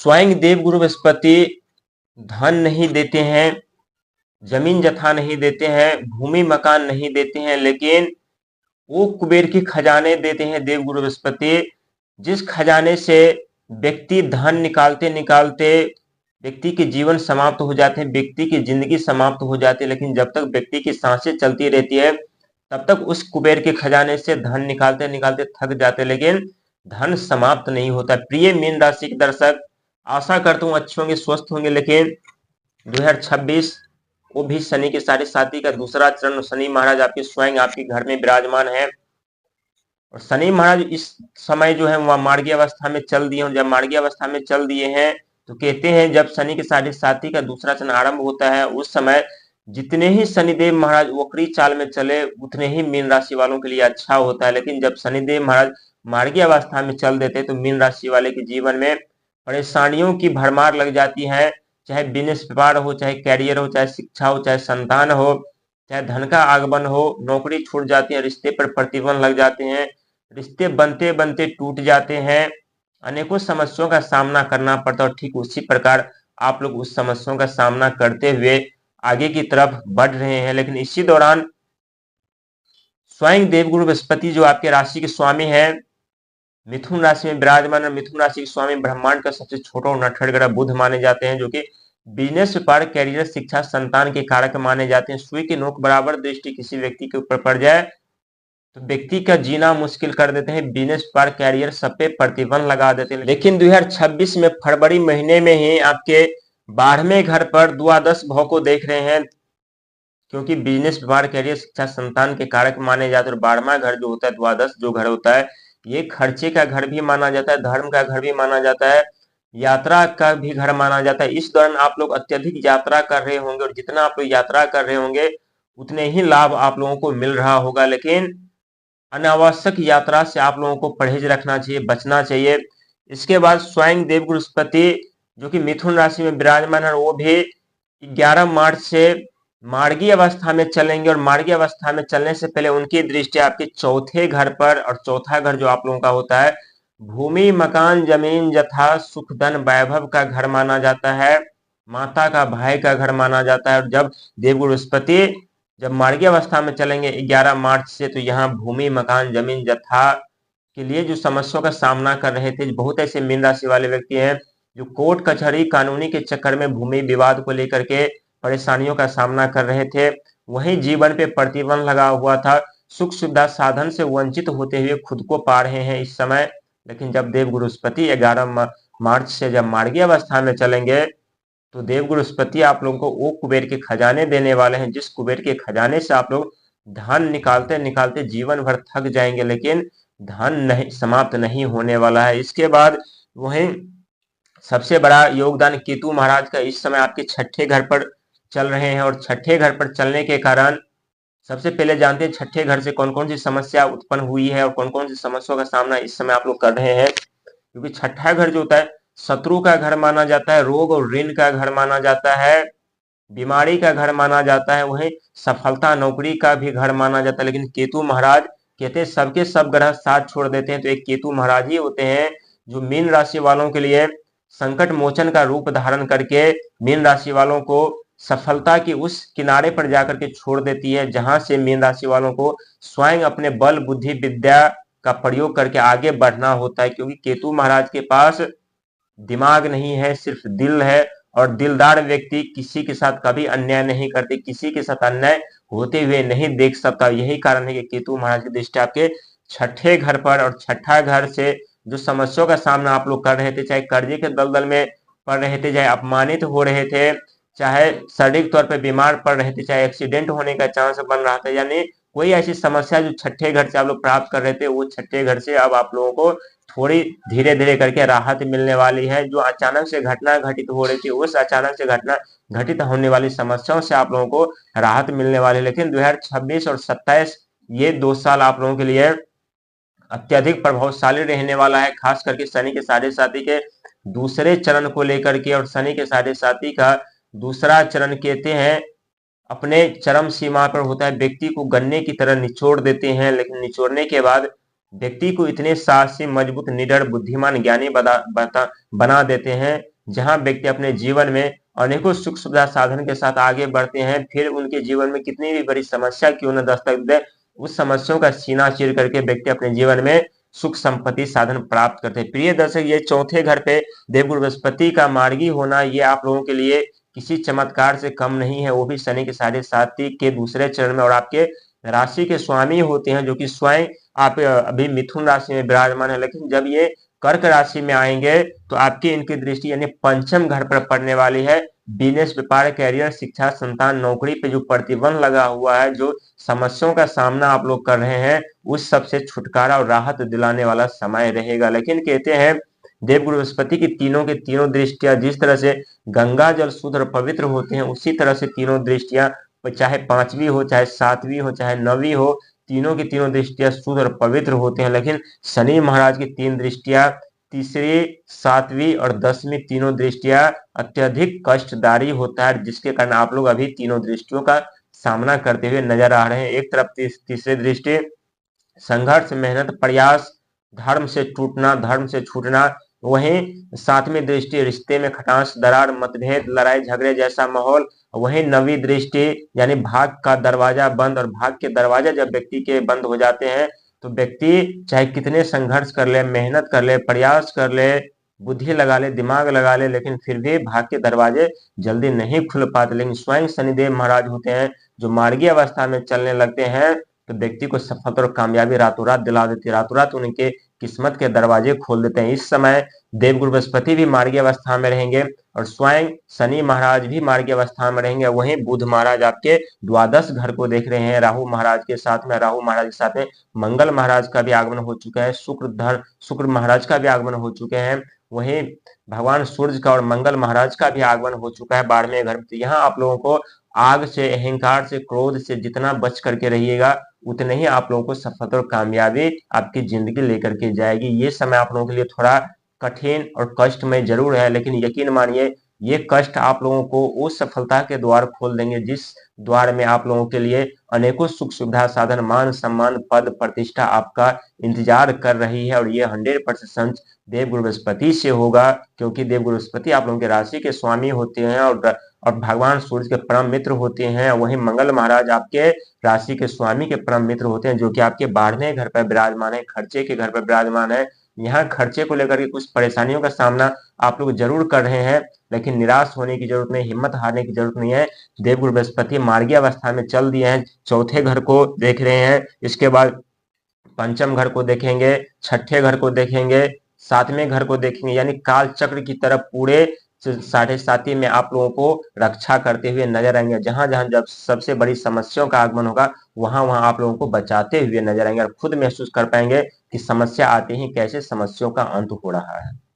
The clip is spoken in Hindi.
स्वयं देवगुरु बृहस्पति धन नहीं देते हैं, जमीन जथा नहीं देते हैं, भूमि मकान नहीं देते हैं, लेकिन वो कुबेर के खजाने देते हैं देवगुरु बृहस्पति, जिस खजाने से व्यक्ति धन निकालते निकालते व्यक्ति के जीवन समाप्त हो जाते हैं, व्यक्ति की जिंदगी समाप्त हो जाती है, लेकिन जब तक व्यक्ति की सांसें चलती रहती है तब तक उस कुबेर के खजाने से धन निकालते निकालते थक जाते, लेकिन धन समाप्त नहीं होता। प्रिय मीन राशि के दर्शक, आशा करता हूँ अच्छे होंगे, स्वस्थ होंगे, लेकिन 2026 वो भी शनि के साढ़े साथी का दूसरा चरण, शनि महाराज आपके स्वयं आपके घर में विराजमान है। और शनि महाराज इस समय जो है वह मार्गी अवस्था में चल दिए हैं। जब मार्गी अवस्था में चल दिए हैं तो कहते हैं जब शनि के साढ़े साथी का दूसरा चरण आरंभ होता है उस समय जितने ही शनिदेव महाराज वक्री चाल में चले उतने ही मीन राशि वालों के लिए अच्छा होता है, लेकिन जब शनिदेव महाराज मार्गी अवस्था में चल देते हैं तो मीन राशि वाले के जीवन में परेशानियों की भरमार लग जाती है। चाहे बिजनेस व्यापार हो, चाहे कैरियर हो, चाहे शिक्षा हो, चाहे संतान हो, चाहे धन का आगमन हो, नौकरी छूट जाती है, रिश्ते पर प्रतिबंध लग जाते हैं, रिश्ते बनते बनते टूट जाते हैं, अनेकों समस्याओं का सामना करना पड़ता है। और ठीक उसी प्रकार आप लोग उस समस्याओं का सामना करते हुए आगे की तरफ बढ़ रहे हैं। लेकिन इसी दौरान स्वयं देवगुरु बृहस्पति जो आपके राशि के स्वामी है, मिथुन राशि में विराजमान है। मिथुन राशि के स्वामी ब्रह्मांड का सबसे छोटा और नठड़ ग्रह बुध माने जाते हैं, जो कि बिजनेस व्यापार कैरियर शिक्षा संतान के कारक माने जाते हैं। सुई की नोक बराबर दृष्टि किसी व्यक्ति के ऊपर पड़ जाए तो व्यक्ति का जीना मुश्किल कर देते हैं, बिजनेस व्यापार कैरियर सब पे प्रतिबंध लगा देते हैं। लेकिन 2026 में फरवरी महीने में ही आपके 12वें घर पर द्वादश भाव को देख रहे हैं, क्योंकि बिजनेस व्यापार कैरियर शिक्षा संतान के कारक माने जाते हैं। और 12वां घर जो होता है, द्वादश जो घर होता है, ये खर्चे का घर भी माना जाता है, धर्म का घर भी माना जाता है, यात्रा का भी घर माना जाता है। इस दौरान आप लोग अत्यधिक यात्रा कर रहे होंगे और जितना आप लोग यात्रा कर रहे होंगे उतने ही लाभ आप लोगों को मिल रहा होगा, लेकिन अनावश्यक यात्रा से आप लोगों को परहेज रखना चाहिए, बचना चाहिए। इसके बाद स्वयं देव बृहस्पति जो कि मिथुन राशि में विराजमान है, वो भी 11 मार्च से मार्गी अवस्था में चलेंगे। और मार्गी अवस्था में चलने से पहले उनकी दृष्टि आपके चौथे घर पर, और चौथा घर जो आप लोगों का होता है भूमि मकान जमीन जथा सुख धन वैभव का घर माना जाता है, माता का भाई का घर माना जाता है। और जब देवगुरु बृहस्पति जब मार्गी अवस्था में चलेंगे 11 मार्च से, तो यहाँ भूमि मकान जमीन जथा के लिए जो समस्याओं का सामना कर रहे थे, बहुत ऐसे मीन राशि वाले व्यक्ति हैं जो कोर्ट कचहरी कानूनी के चक्कर में भूमि विवाद को लेकर के परेशानियों का सामना कर रहे थे, वहीं जीवन पे प्रतिबंध लगा हुआ था, सुख सुविधा साधन से वंचित होते हुए खुद को पा रहे हैं इस समय। लेकिन जब देवगुरु बृहस्पति 11 मार्च से जब मार्गी अवस्था में चलेंगे तो देवगुरु बृहस्पति आप लोगों को वो कुबेर के खजाने देने वाले हैं, जिस कुबेर के खजाने से आप लोग धन निकालते निकालते जीवन भर थक जाएंगे, लेकिन धन नहीं समाप्त नहीं होने वाला है। इसके बाद वहीं सबसे बड़ा योगदान केतु महाराज का इस समय आपके छठे घर पर चल रहे हैं। और छठे घर पर चलने के कारण सबसे पहले जानते हैं छठे घर से कौन कौन सी समस्या उत्पन्न हुई है और कौन कौन सी समस्याओं का सामना इस समय आप लोग कर रहे हैं। क्योंकि छठा घर जो होता है शत्रु का घर माना जाता है, रोग और ऋण का घर माना जाता है, बीमारी का घर माना जाता है, वहीं सफलता नौकरी का भी घर माना जाता है। लेकिन केतु महाराज कहते हैं सबके सब ग्रह साथ छोड़ देते हैं, तो एक केतु महाराज ही होते हैं जो मीन राशि वालों के लिए संकट मोचन का रूप धारण करके मीन राशि वालों को सफलता की उस किनारे पर जाकर के छोड़ देती है, जहां से मीन राशि वालों को स्वयं अपने बल बुद्धि विद्या का प्रयोग करके आगे बढ़ना होता है। क्योंकि केतु महाराज के पास दिमाग नहीं है, सिर्फ दिल है, और दिलदार व्यक्ति किसी के साथ कभी अन्याय नहीं करते, किसी के साथ अन्याय होते हुए नहीं देख सकता। यही कारण है कि केतु महाराज की दृष्टि आपके छठे घर पर, और छठा घर से जो समस्याओं का सामना आप लोग कर रहे थे, चाहे कर्जे के दलदल में पड़ रहे थे, चाहे अपमानित हो रहे थे, चाहे शारीरिक तौर पर बीमार पड़ रहे थे, चाहे एक्सीडेंट होने का चांस बन रहा था, यानी कोई ऐसी समस्या जो छठे घर से आप लोग प्राप्त कर रहे थे, वो छठे घर से अब आप लोगों को थोड़ी धीरे धीरे करके राहत मिलने वाली है। जो अचानक से घटना घटित हो रही थी, उस अचानक से घटना घटित होने वाली समस्याओं से आप लोगों को राहत मिलने वाली है। लेकिन 2026 और 27 ये 2 साल आप लोगों के लिए अत्यधिक प्रभावशाली रहने वाला है, खास करके शनि के साढ़े साथी के दूसरे चरण को लेकर के। और शनि के साढ़े साथी का दूसरा चरण कहते हैं अपने चरम सीमा पर होता है, व्यक्ति को गन्ने की तरह निचोड़ देते हैं, लेकिन निचोड़ने के बाद व्यक्ति को इतने साहसी मजबूत निडर बुद्धिमान ज्ञानी बना देते हैं जहां व्यक्ति अपने जीवन में अनेकों सुख सुविधा साधन के साथ आगे बढ़ते हैं, फिर उनके जीवन में कितनी भी बड़ी समस्या क्यों न दस्तक दे, उस समस्याओं का सीना चीर करके व्यक्ति अपने जीवन में सुख संपत्ति साधन प्राप्त करते हैं। प्रिय दर्शक, ये चौथे घर पे देवगुरु बृहस्पति का मार्गी होना, ये आप लोगों के लिए किसी चमत्कार से कम नहीं है, वो भी शनि के 7.5 के दूसरे चरण में, और आपके राशि के स्वामी होते हैं, जो कि स्वयं आप अभी मिथुन राशि में विराजमान है, लेकिन जब ये कर्क राशि में आएंगे तो आपकी इनकी दृष्टि यानी पंचम घर पर पड़ने वाली है। बिजनेस, व्यापार, कैरियर, शिक्षा, संतान, नौकरी पे जो प्रतिबंध लगा हुआ है, जो समस्याओं का सामना आप लोग कर रहे हैं, उस सब से छुटकारा और राहत दिलाने वाला समय रहेगा। लेकिन कहते हैं देवगुरु बृहस्पति की तीनों के तीनों दृष्टियां जिस तरह से गंगा जल शुद्ध और पवित्र होते हैं, उसी तरह से तीनों दृष्टियां, चाहे 5वीं हो, चाहे 7वीं हो, चाहे 9वीं हो, तीनों की तीनों दृष्टियां शुद्ध और पवित्र होते हैं। लेकिन शनि महाराज की 3 दृष्टियां, तीसरी, 7वीं और 10वीं तीनों दृष्टियां अत्यधिक कष्टदारी होता है, जिसके कारण आप लोग अभी तीनों दृष्टियों का सामना करते हुए नजर आ रहे हैं। एक तरफ तीसरी दृष्टि संघर्ष, मेहनत, प्रयास, धर्म से टूटना, धर्म से छूटना, वहीं 7वीं दृष्टि रिश्ते में खटास, दरार, मतभेद, लड़ाई झगड़े जैसा माहौल। वहीं 9वीं दृष्टि यानी भाग का दरवाजा बंद, और भाग के दरवाजा जब व्यक्ति के बंद हो जाते हैं तो व्यक्ति चाहे कितने संघर्ष कर ले, मेहनत कर ले, प्रयास कर ले, बुद्धि लगा ले, दिमाग लगा ले, लेकिन फिर भी भाग के दरवाजे जल्दी नहीं खुल पाते। लेकिन स्वयं शनिदेव महाराज होते हैं जो मार्गी अवस्था में चलने लगते हैं तो व्यक्ति को सफलता और कामयाबी रातों रात दिला देती है, रातों रात उनके किस्मत के दरवाजे खोल देते हैं। इस समय देवगुरु बृहस्पति भी मार्गी अवस्था में रहेंगे और स्वयं शनि महाराज भी मार्गी अवस्था में रहेंगे। वहीं बुध महाराज आपके द्वादश घर को देख रहे हैं, राहु महाराज के साथ में, राहु महाराज के साथ में मंगल महाराज का भी आगमन हो चुका है, शुक्र महाराज का भी आगमन हो चुके हैं, वहीं भगवान सूर्य का और मंगल महाराज का भी आगमन हो चुका है 12वें घर में। तो यहाँ आप लोगों को आग से, अहंकार से, क्रोध से जितना बच करके रहिएगा, उतने ही आप लोगों को सफलता और कामयाबी आपकी जिंदगी लेकर के जाएगी। ये समय आप लोगों के लिए थोड़ा कठिन और कष्टमय जरूर है, लेकिन यकीन मानिए ये कष्ट आप लोगों को उस सफलता के द्वार खोल देंगे जिस द्वार में आप लोगों के लिए अनेकों सुख सुविधा साधन, मान सम्मान, पद प्रतिष्ठा आपका इंतजार कर रही है। और ये 100% देवगुरु बृहस्पति से होगा, क्योंकि देवगुरु बृहस्पति आप लोगों के राशि के स्वामी होते हैं और भगवान सूर्य के परम मित्र होते हैं। वहीं मंगल महाराज आपके राशि के स्वामी के परम मित्र होते हैं, जो कि आपके 12वें घर पर विराजमान है, खर्चे के घर पर विराजमान है। यहाँ खर्चे को लेकर के कुछ परेशानियों का सामना आप लोग जरूर कर रहे हैं, लेकिन निराश होने की जरूरत नहीं, हिम्मत हारने की जरूरत नहीं है। देवगुरु बृहस्पति मार्गी अवस्था में चल दिए हैं, चौथे घर को देख रहे हैं, इसके बाद पंचम घर को देखेंगे, छठे घर को देखेंगे, 7वें घर को देखेंगे, यानी काल चक्र की तरफ पूरे 7.5 में आप लोगों को रक्षा करते हुए नजर आएंगे। जहां जहां जब सबसे बड़ी समस्याओं का आगमन होगा, वहां वहां आप लोगों को बचाते हुए नजर आएंगे और खुद महसूस कर पाएंगे कि समस्या आते ही कैसे समस्याओं का अंत हो रहा है।